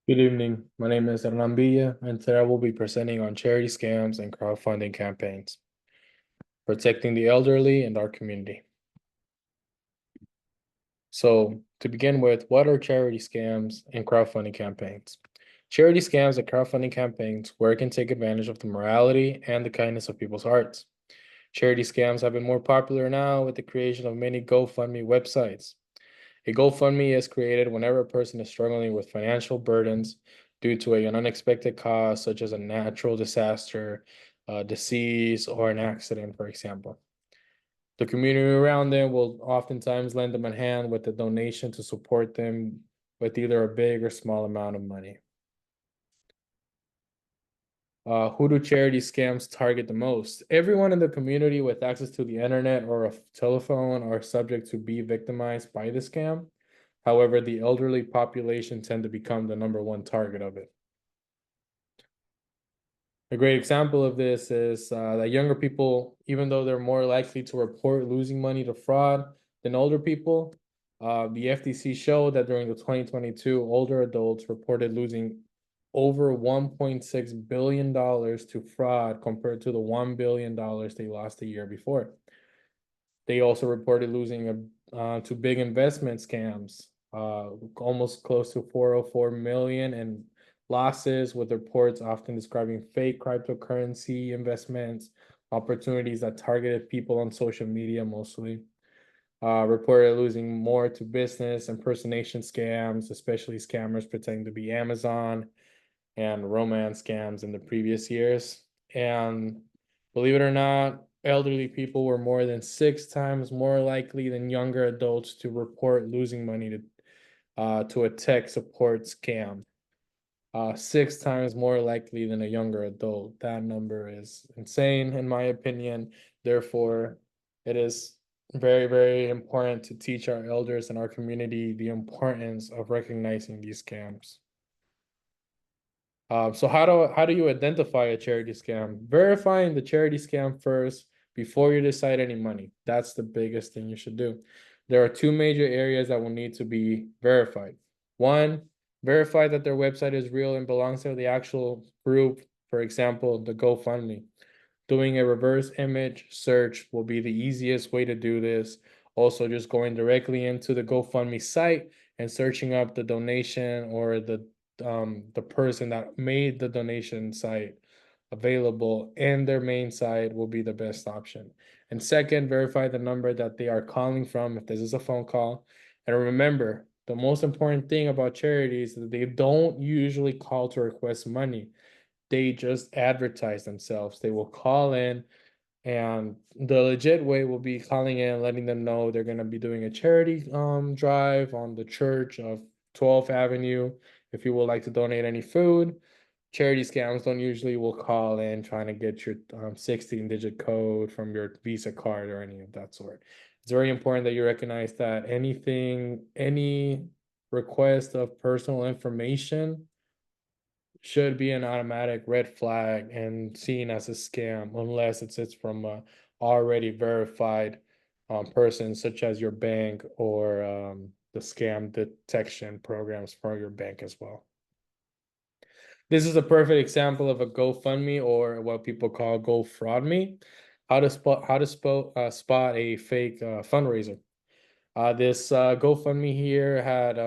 Good evening. My name is Hernan, and today I will be presenting on charity scams and crowdfunding campaigns, protecting the elderly and our community. So, to begin with, what are charity scams and crowdfunding campaigns? Charity scams and crowdfunding campaigns work and take advantage of the morality and the kindness of people's hearts. Charity scams have been more popular now with the creation of many GoFundMe websites. A GoFundMe is created whenever a person is struggling with financial burdens due to an unexpected cause, such as a natural disaster, disease, or an accident, for example. The community around them will oftentimes lend them a hand with a donation to support them with either a big or small amount of money. Who do charity scams target the most? Everyone in the community with access to the internet or a telephone are subject to be victimized by the scam. However, the elderly population tend to become the number one target of it. A great example of this is that younger people, even though they're more likely to report losing money to fraud than older people, the FTC showed that during the 2022, older adults reported losing over $1.6 billion to fraud compared to the $1 billion they lost a year before. They also reported losing to big investment scams, almost close to 404 million in losses, with reports often describing fake cryptocurrency investments, opportunities that targeted people on social media mostly. Reported losing more to business impersonation scams, especially scammers pretending to be Amazon and romance scams in the previous years. And believe it or not, elderly people were more than 6 times more likely than younger adults to report losing money to a tech support scam. 6 times more likely than a younger adult. That number is insane, in my opinion. Therefore, it is very, very important to teach our elders and our community the importance of recognizing these scams. So how do you identify a charity scam? Verifying the charity scam first before you decide any money. That's the biggest thing you should do. There are two major areas that will need to be verified. One, verify that their website is real and belongs to the actual group. For example, the GoFundMe. Doing a reverse image search will be the easiest way to do this. Also, just going directly into the GoFundMe site and searching up the donation or the person that made the donation site available in their main site will be the best option. And second, verify the number that they are calling from if this is a phone call. And remember, the most important thing about charities is that they don't usually call to request money. They just advertise themselves. They will call in, and the legit way will be calling in, letting them know they're going to be doing a charity drive on the church of 12th Avenue. If you would like to donate any food, charity scams don't usually will call in trying to get your 16-digit code from your Visa card or any of that sort. It's very important that you recognize that any request of personal information should be an automatic red flag and seen as a scam unless it's from a already verified person, such as your bank or the scam detection programs for your bank as well. This is a perfect example of a GoFundMe, or what people call GoFraudMe. How to spot a fake fundraiser. This GoFundMe here had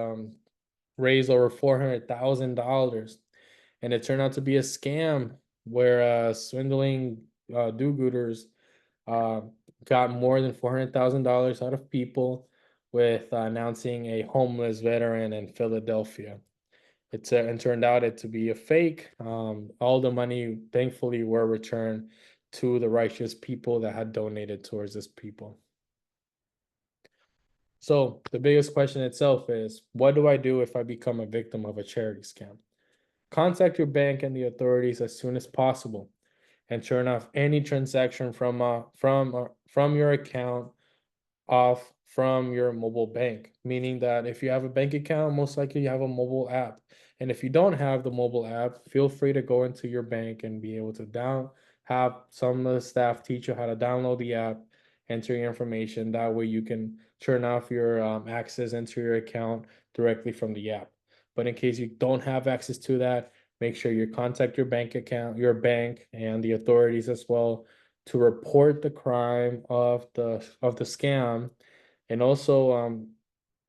raised over $400,000, and it turned out to be a scam where swindling do-gooders got more than $400,000 out of people with announcing a homeless veteran in Philadelphia. It turned out it to be a fake. All the money, thankfully, were returned to the righteous people that had donated towards this people. So the biggest question itself is, what do I do if I become a victim of a charity scam? Contact your bank and the authorities as soon as possible and turn off any transaction from your account off from your mobile bank, meaning that if you have a bank account, most likely you have a mobile app. And if you don't have the mobile app, feel free to go into your bank and be able to have some of the staff teach you how to download the app, enter your information. That way you can turn off your access into your account directly from the app. But in case you don't have access to that, make sure you contact your bank and the authorities as well to report the crime of the scam. And also,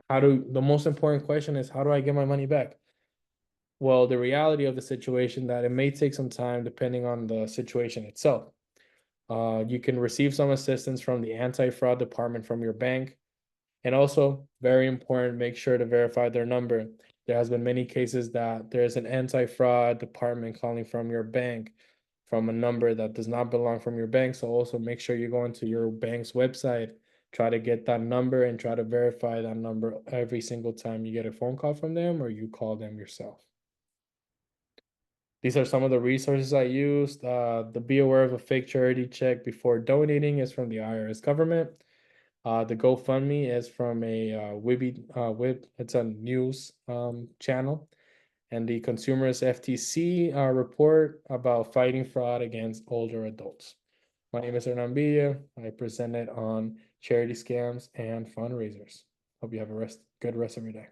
the most important question is, how do I get my money back? Well, the reality of the situation that it may take some time depending on the situation itself. You can receive some assistance from the anti-fraud department from your bank. And also, very important, make sure to verify their number. There has been many cases that there's an anti-fraud department calling from your bank from a number that does not belong from your bank. So also make sure you go into your bank's website, try to get that number and try to verify that number every single time you get a phone call from them or you call them yourself. These are some of the resources I used. The Be Aware of a Fake Charity Check Before Donating is from the IRS government. The GoFundMe is from a it's a news channel. And the Consumers FTC report about fighting fraud against older adults. My name is Hernan. I present it on charity scams and fundraisers. Hope you have a good rest of your day.